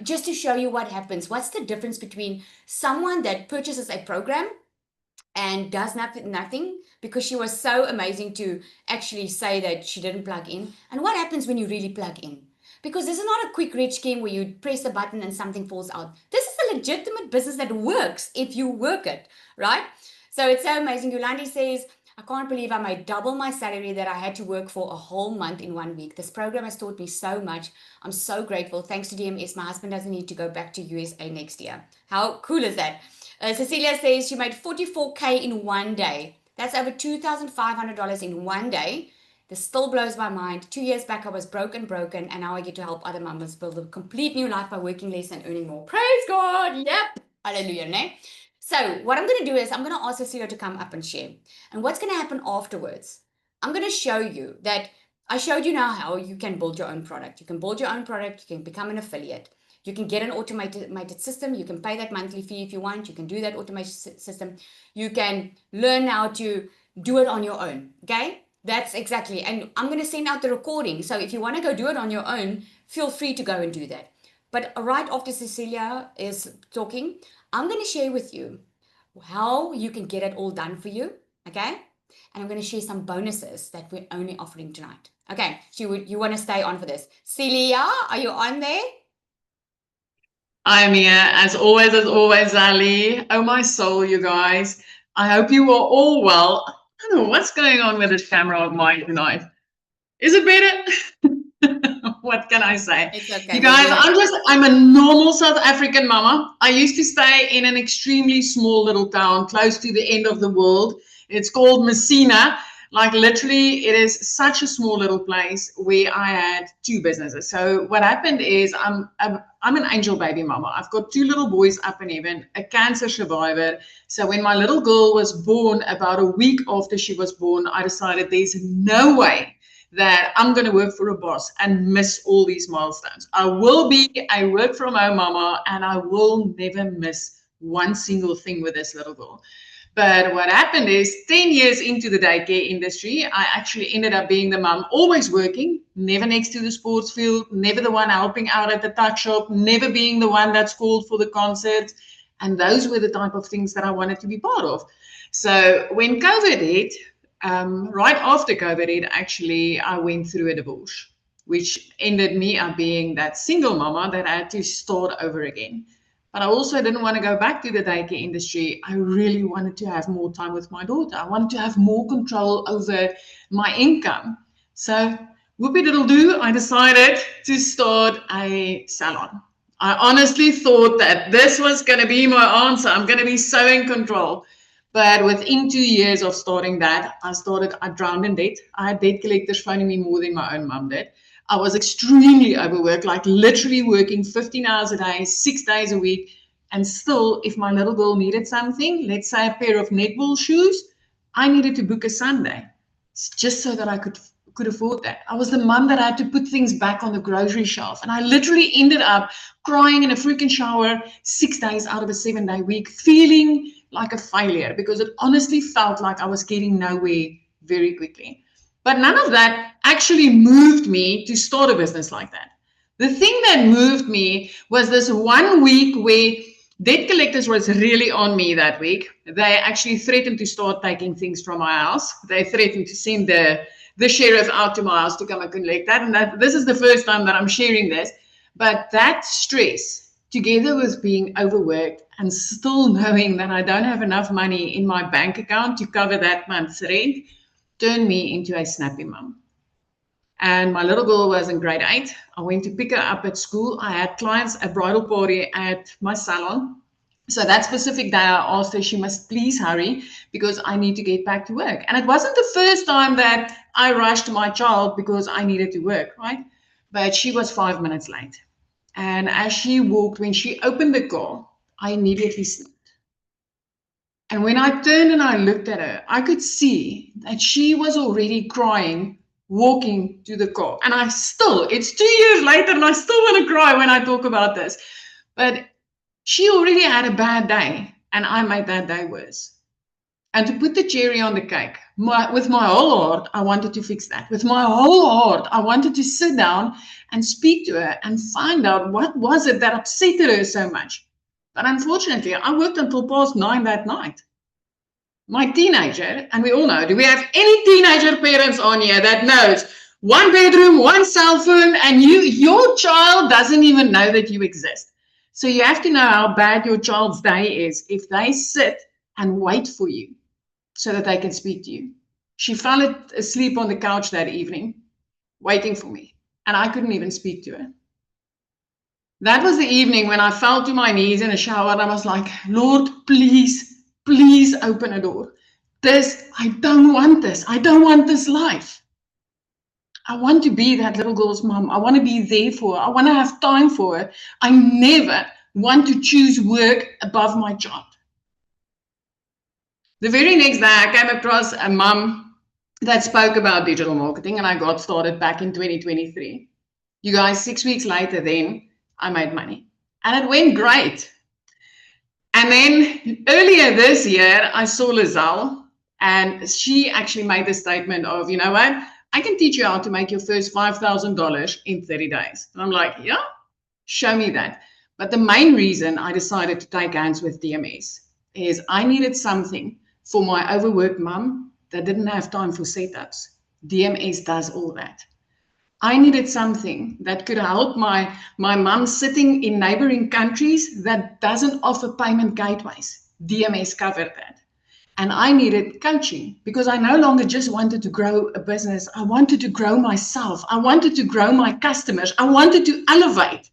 Just to show you what happens. What's the difference between someone that purchases a program and does nothing because she was so amazing to actually say that she didn't plug in, and what happens when you really plug in? Because this is not a quick rich scheme where you press a button and something falls out. This is a legitimate business that works if you work it, right? So it's so amazing. Yolandi says, I can't believe I made double my salary that I had to work for a whole month in 1 week. This program has taught me so much. I'm so grateful. Thanks to DMS, my husband doesn't need to go back to USA next year. How cool is that? Cecilia says she made 44K in 1 day. That's over $2,500 in 1 day. This still blows my mind. 2 years back, I was broken, and now I get to help other mamas build a complete new life by working less and earning more. Praise God. Yep. Hallelujah, ne? So what I'm going to do is I'm going to ask Cecilia to come up and share. And what's going to happen afterwards? I'm going to show you that I showed you now how you can build your own product. You can build your own product. You can become an affiliate. You can get an automated system. You can pay that monthly fee if you want. You can do that automated system. You can learn how to do it on your own. Okay? That's exactly. And I'm going to send out the recording. So if you want to go do it on your own, feel free to go and do that. But right after Cecilia is talking, I'm going to share with you how you can get it all done for you. Okay? And I'm going to share some bonuses that we're only offering tonight. Okay? So you want to stay on for this. Celia, are you on there? I'm here, as always, Ali. Oh, my soul, you guys. I hope you are all well. I don't know what's going on with this camera of mine tonight. Is it better? What can I say? It's okay. You guys, I'm a normal South African mama. I used to stay in an extremely small little town close to the end of the world. It's called Messina. Like literally, it is such a small little place where I had 2 businesses. So what happened is I'm an angel baby mama. I've got 2 little boys up in heaven, a cancer survivor. So when my little girl was born, about a week after she was born, I decided there's no way that I'm going to work for a boss and miss all these milestones. I will be a work from home mama, and I will never miss one single thing with this little girl. But what happened is 10 years into the daycare industry, I actually ended up being the mom, always working, never next to the sports field, never the one helping out at the tuck shop, never being the one that's called for the concerts. And those were the type of things that I wanted to be part of. So when COVID hit, right after COVID hit, actually, I went through a divorce, which ended me up being that single mama that I had to start over again. But I also didn't want to go back to the daycare industry. I really wanted to have more time with my daughter. I wanted to have more control over my income. So whoopie-diddle-doo, I decided to start a salon. I honestly thought that this was going to be my answer. I'm going to be so in control. But within 2 years of starting that, I drowned in debt. I had debt collectors phoning me more than my own mum did. I was extremely overworked, like literally working 15 hours a day, 6 days a week. And still, if my little girl needed something, let's say a pair of netball shoes, I needed to book a Sunday just so that I could afford that. I was the mum that had to put things back on the grocery shelf. And I literally ended up crying in a freaking shower 6 days out of a 7-day week, feeling like a failure because it honestly felt like I was getting nowhere very quickly. But none of that actually moved me to start a business like that. The thing that moved me was this 1 week where Debt collectors was really on me that week. They actually threatened to start taking things from my house. They threatened to send the sheriff out to my house to come and collect that. And this is the first time that I'm sharing this. But that stress, together with being overworked and still knowing that I don't have enough money in my bank account to cover that month's rent, turned me into a snappy mum. And my little girl was in grade 8. I went to pick her up at school. I had clients, a bridal party at my salon. So that specific day, I asked her she must please hurry because I need to get back to work. And it wasn't the first time that I rushed my child because I needed to work, right? But she was 5 minutes late. And as she walked, when she opened the car, I immediately snapped. And when I turned and I looked at her, I could see that she was already crying walking to the car. And it's 2 years later and I still want to cry when I talk about this. But she already had a bad day and I made that day worse. And to put the cherry on the cake, with my whole heart, I wanted to fix that. With my whole heart, I wanted to sit down and speak to her and find out what was it that upset her so much. But unfortunately, I worked until past 9 that night. My teenager, and we all know, do we have any teenager parents on here that knows 1 bedroom, 1 cell phone, and your child doesn't even know that you exist. So you have to know how bad your child's day is if they sit and wait for you so that they can speak to you. She fell asleep on the couch that evening, waiting for me, and I couldn't even speak to her. That was the evening when I fell to my knees in a shower and I was like, Lord, please, please open a door. I don't want this. I don't want this life. I want to be that little girl's mom. I want to be there for her. I want to have time for her. I never want to choose work above my child. The very next day, I came across a mom that spoke about digital marketing, and I got started back in 2023. You guys, 6 weeks later, then I made money, and it went great. And then earlier this year, I saw Lizelle, and she actually made the statement of, you know what? I can teach you how to make your first $5,000 in 30 days. And I'm like, yeah, show me that. But the main reason I decided to take hands with DMS is I needed something for my overworked mom that didn't have time for setups. DMS does all that. I needed something that could help my mom sitting in neighboring countries that doesn't offer payment gateways. DMS covered that. And I needed coaching because I no longer just wanted to grow a business. I wanted to grow myself. I wanted to grow my customers. I wanted to elevate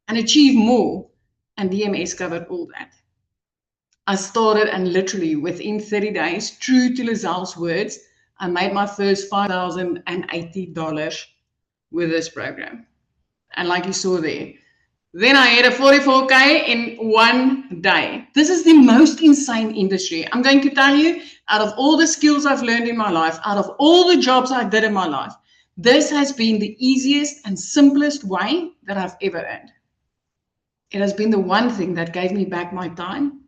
and achieve more. And DMS covered all that. I started, and literally within 30 days, true to Lizelle's words, I made my first $5,080 with this program. And like you saw there, then I had a 44K in 1 day. This is the most insane industry. I'm going to tell you, out of all the skills I've learned in my life, out of all the jobs I did in my life, this has been the easiest and simplest way that I've ever earned. It has been the one thing that gave me back my time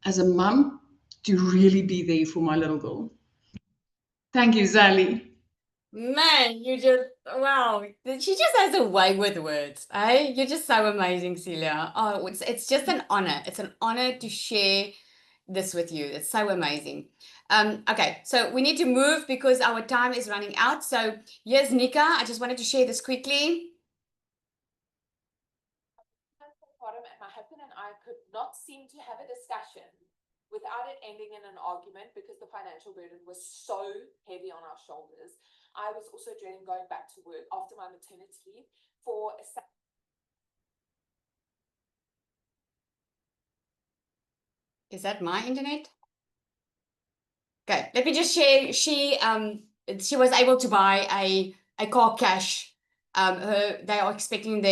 as a mum to really be there for my little girl. Thank you, Zali. Man, wow. She just has a way with words. You're just so amazing, Celia. Oh, it's just an honor. It's an honor to share this with you. It's so amazing. Okay, so we need to move because our time is running out. So here's Nika. I just wanted to share this quickly. My husband and I could not seem to have a discussion without it ending in an argument because the financial burden was so heavy on our shoulders. I was also dreading going back to work after my maternity leave for a Is that my internet? Okay, let me just share. She was able to buy a car cash. They are expecting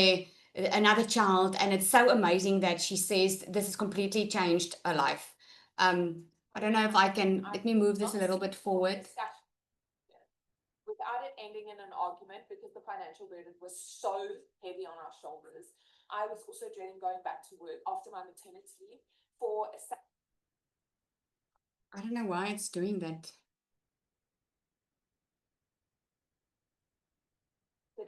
another child, and it's so amazing that she says this has completely changed her life. I don't know if I can. Let me move this a little bit forward. Without it ending in an argument because the financial burden was so heavy on our shoulders. I was also dreading going back to work after my maternity leave for a I don't know why it's doing that.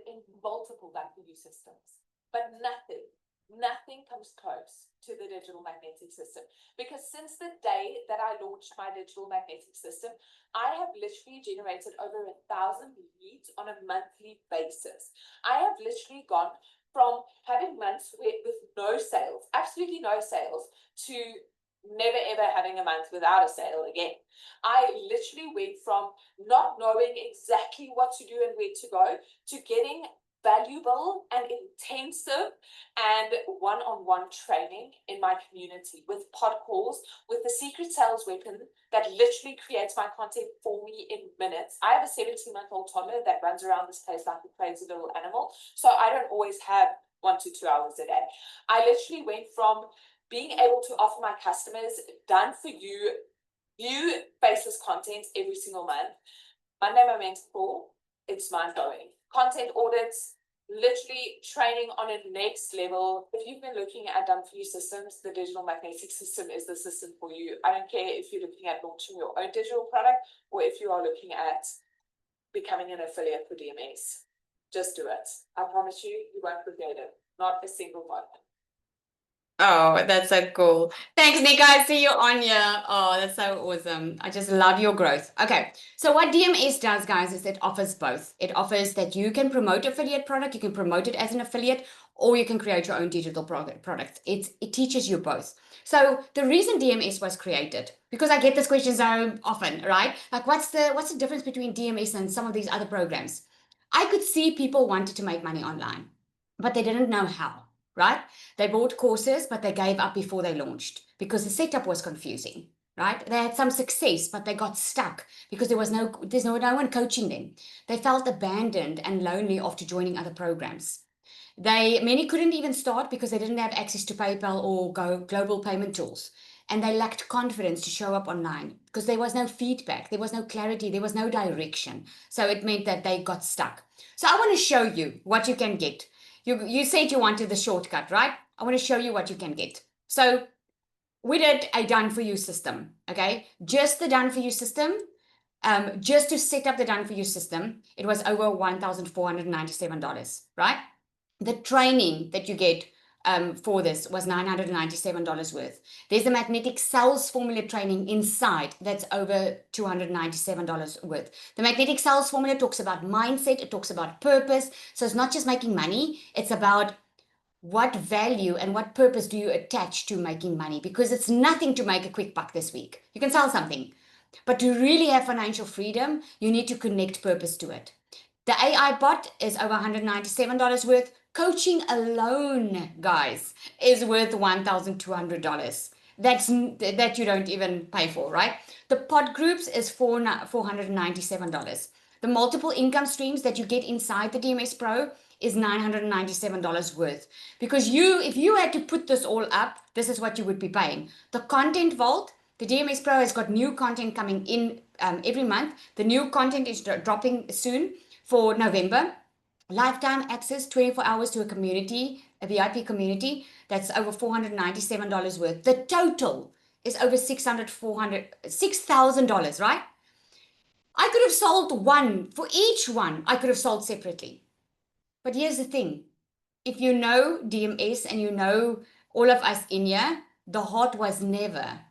in multiple WU systems, but nothing nothing comes close to the digital magnetic system, because since the day that I launched my digital magnetic system, I have literally generated over 1,000 leads on a monthly basis. I have literally gone from having months with no sales, absolutely no sales, to never ever having a month without a sale again. I literally went from not knowing exactly what to do and where to go to getting valuable and intensive and one-on-one training in my community with pod calls, with the secret sales weapon that literally creates my content for me in minutes. I have a 17-month-old toddler that runs around this place like a crazy little animal, so I don't always have 1 to 2 hours a day. I literally went from being able to offer my customers done for you new faceless content every single month. Monday Momentum Call, it's mind-blowing. Content audits, literally training on a next level. If you've been looking at done-for-you systems, the digital magnetic system is the system for you. I don't care if you're looking at launching your own digital product or if you are looking at becoming an affiliate for DMS. Just do it. I promise you, you won't regret it. Not a single one. Oh, that's so cool. Thanks, Nick. I see you on here. Oh, that's so awesome. I just love your growth. Okay, so what DMS does, guys, is it offers both. It offers that you can promote affiliate product, you can promote it as an affiliate, or you can create your own digital product. It teaches you both. So the reason DMS was created, because I get this question so often, right? Like, what's the difference between DMS and some of these other programs? I could see people wanted to make money online, but they didn't know how, right? They bought courses, but they gave up before they launched because the setup was confusing, right? They had some success, but they got stuck because there's no one coaching them. They felt abandoned and lonely after joining other programs. Many couldn't even start because they didn't have access to PayPal or global payment tools. And they lacked confidence to show up online because there was no feedback, there was no clarity, there was no direction. So it meant that they got stuck. So I want to show you what you can get. You said you wanted the shortcut, right? I want to show you what you can get. So we did a done-for-you system, okay? Just the done-for-you system, just to set up the done-for-you system, it was over $1,497, right? The training that you get for this was $997 worth. There's a magnetic sales formula training inside that's over $297 worth. The magnetic sales formula talks about mindset, it talks about purpose. So it's not just making money, it's about what value and what purpose do you attach to making money? Because it's nothing to make a quick buck this week. You can sell something, but to really have financial freedom, you need to connect purpose to it. The AI bot is over $197 worth. Coaching alone, guys, is worth $1,200. That you don't even pay for, right? The pod groups is $497. The multiple income streams that you get inside the DMS Pro is $997 worth. Because if you had to put this all up, this is what you would be paying. The content vault, the DMS Pro has got new content coming in every month. The new content is dropping soon for November. Lifetime access, 24 hours to a community, a VIP community, that's over $497 worth. The total is over $6,000, right? I could have sold one. For each one, I could have sold separately. But here's the thing. If you know DMS and you know all of us in here, the heart was never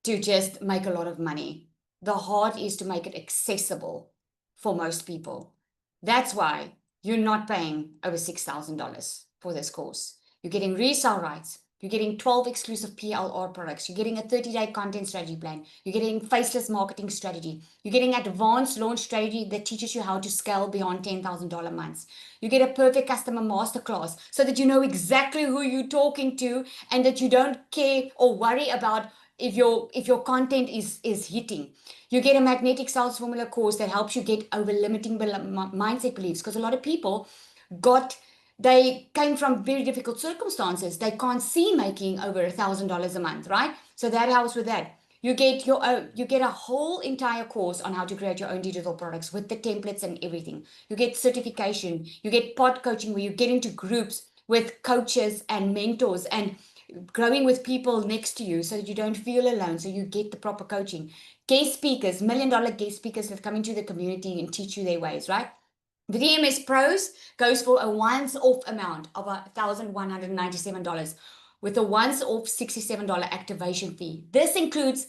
to just make a lot of money. The heart is to make it accessible for most people. That's why you're not paying over $6,000 for this course. You're getting resale rights. You're getting 12 exclusive PLR products. You're getting a 30-day content strategy plan. You're getting faceless marketing strategy. You're getting advanced launch strategy that teaches you how to scale beyond $10,000 months. You get a perfect customer masterclass so that you know exactly who you're talking to and that you don't care or worry about if your content is hitting. You get a magnetic sales formula course that helps you get over limiting mindset beliefs, because a lot of people they came from very difficult circumstances. They can't see making over $1,000 a month, right? So that helps with that. You get a whole entire course on how to create your own digital products with the templates and everything. You get certification. You get pod coaching where you get into groups with coaches and mentors and growing with people next to you so that you don't feel alone, so you get the proper coaching. Guest speakers, $1 million guest speakers that come into the community and teach you their ways, right? The DMS Pros goes for a once-off amount of $1,197 with a once-off $67 activation fee. This includes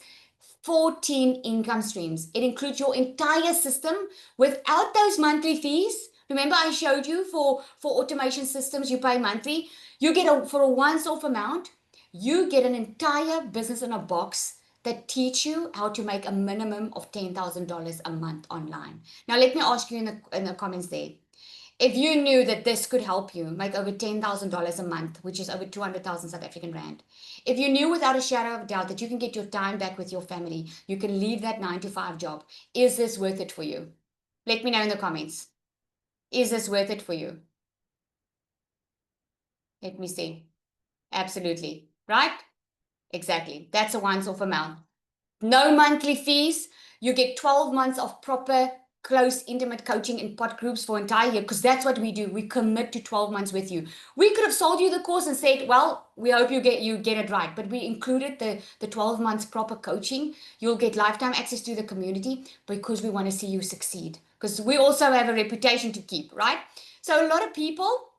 14 income streams. It includes your entire system without those monthly fees. Remember I showed you for automation systems, you pay monthly. You get for a once-off amount, you get an entire business in a box that teach you how to make a minimum of $10,000 a month online. Now, let me ask you in the comments there, if you knew that this could help you make over $10,000 a month, which is over 200,000 South African rand, if you knew without a shadow of doubt that you can get your time back with your family, you can leave that 9-to-5 job, is this worth it for you? Let me know in the comments. Is this worth it for you? Let me see. Absolutely. Right? Exactly. That's a once-off amount. No monthly fees. You get 12 months of proper, close, intimate coaching in pod groups for entire year, because that's what we do. We commit to 12 months with you. We could have sold you the course and said, well, we hope you get it right. But we included the 12 months proper coaching. You'll get lifetime access to the community because we want to see you succeed. Because we also have a reputation to keep, right? So a lot of people,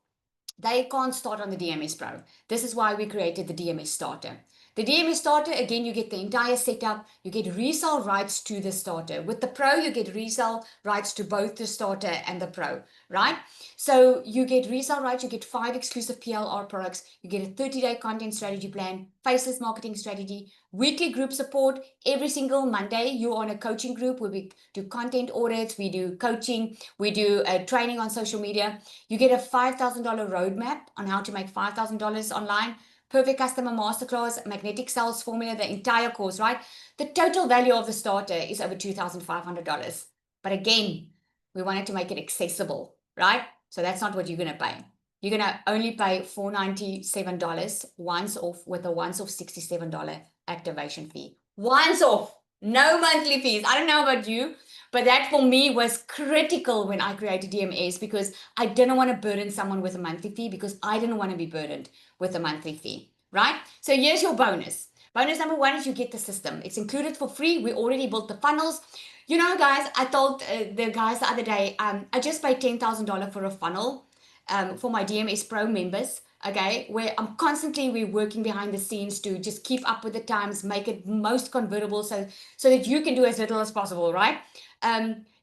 they can't start on the DMS Pro. This is why we created the DMS Starter. The DMS Starter, again, you get the entire setup. You get resale rights to the starter. With the Pro, you get resale rights to both the starter and the Pro, right? So you get resale rights, you get 5 exclusive PLR products, you get a 30-day content strategy plan, faceless marketing strategy, weekly group support. Every single Monday, you're on a coaching group where we do content audits, we do coaching, we do training on social media. You get a $5,000 roadmap on how to make $5,000 online. Perfect customer masterclass, magnetic sales formula, the entire course, right? The total value of the starter is over $2,500. But again, we wanted to make it accessible, right? So that's not what you're going to pay. You're going to only pay $497 once off with a once-off $67 activation fee. Once off, no monthly fees. I don't know about you, but that for me was critical when I created DMS, because I didn't want to burden someone with a monthly fee, because I didn't want to be burdened with a monthly fee, right? So here's your bonus. Bonus number 1 is you get the system. It's included for free. We already built the funnels. You know, guys, I told the guys the other day, I just paid $10,000 for a funnel for my DMS Pro members, okay, where we're working behind the scenes to just keep up with the times, make it most convertible so that you can do as little as possible, right?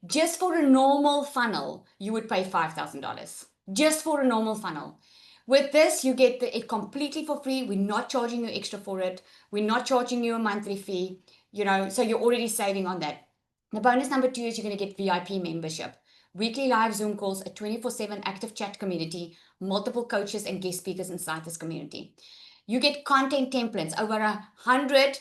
Just for a normal funnel, you would pay $5,000. Just for a normal funnel. With this, you get it completely for free. We're not charging you extra for it. We're not charging you a monthly fee, you know, so you're already saving on that. The bonus number 2 is you're going to get VIP membership. Weekly live Zoom calls, a 24/7 active chat community, multiple coaches and guest speakers inside this community. You get content templates, over 100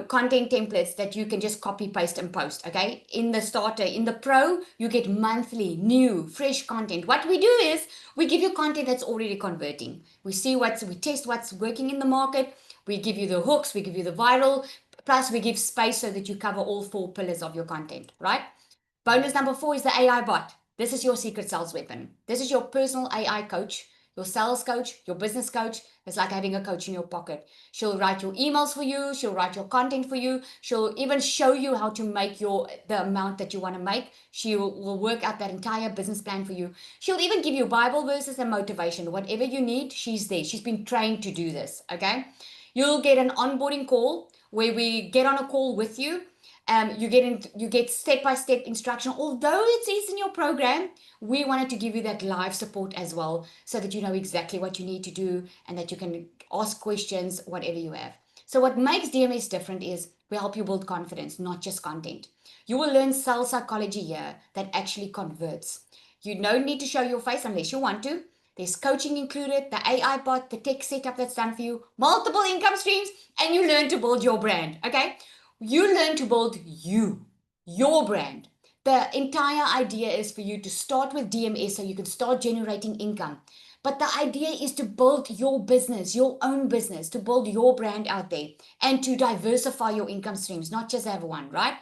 content templates that you can just copy, paste, and post, okay? In the starter, in the Pro, you get monthly, new, fresh content. What we do is we give you content that's already converting. We test what's working in the market. We give you the hooks, we give you the viral, plus we give space so that you cover all 4 pillars of your content, right? Bonus number 4 is the AI bot. This is your secret sales weapon. This is your personal AI coach, your sales coach, your business coach. It's like having a coach in your pocket. She'll write your emails for you. She'll write your content for you. She'll even show you how to make the amount that you want to make. She will work out that entire business plan for you. She'll even give you Bible verses and motivation. Whatever you need, she's there. She's been trained to do this, okay? You'll get an onboarding call where we get on a call with you. You get step-by-step instruction. Although it is in your program, we wanted to give you that live support as well, so that you know exactly what you need to do and that you can ask questions, whatever you have. So what makes DMS different is we help you build confidence, not just content. You will learn sales psychology here that actually converts. You don't need to show your face unless you want to. There's coaching included, the AI bot, the tech setup that's done for you, multiple income streams, and you learn to build your brand, okay? You learn to build your brand. The entire idea is for you to start with DMS so you can start generating income. But the idea is to build your business, your own business, to build your brand out there and to diversify your income streams, not just have one, right?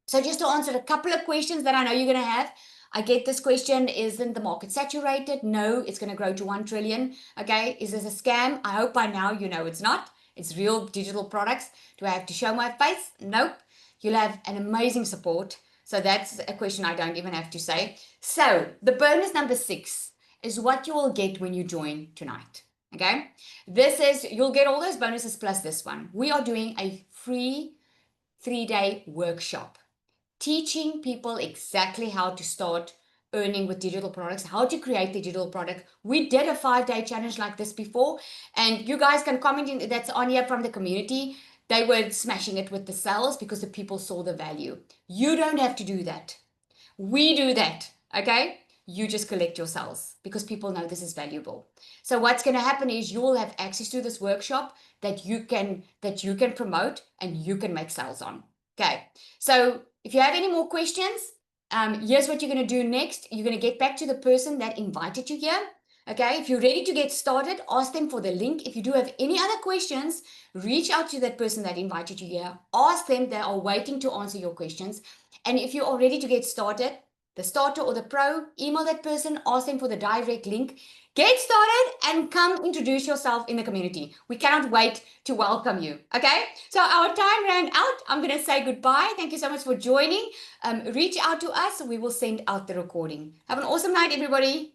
So just to answer a couple of questions that I know you're going to have. I get this question, isn't the market saturated? No, it's going to grow to 1 trillion. Okay, is this a scam? I hope by now you know it's not. It's real digital products. Do I have to show my face? Nope. You'll have an amazing support. So that's a question I don't even have to say. So the bonus number 6 is what you will get when you join tonight. Okay, this is, you'll get all those bonuses plus this one. We are doing a free 3-day workshop teaching people exactly how to start earning with digital products, how to create the digital product. We did a 5-day challenge like this before, and you guys can comment in, that's on here from the community. They were smashing it with the sales because the people saw the value. You don't have to do that. We do that, okay? You just collect your sales because people know this is valuable. So what's going to happen is you will have access to this workshop that you can promote and you can make sales on. Okay. So if you have any more questions, here's what you're going to do next. You're going to get back to the person that invited you here. Okay. If you're ready to get started, ask them for the link. If you do have any other questions, reach out to that person that invited you here. Ask them. They are waiting to answer your questions. And if you are ready to get started, the starter or the pro, email that person, ask them for the direct link. Get started and come introduce yourself in the community. We cannot wait to welcome you. Okay, so our time ran out. I'm going to say goodbye. Thank you so much for joining. Reach out to us. We will send out the recording. Have an awesome night, everybody.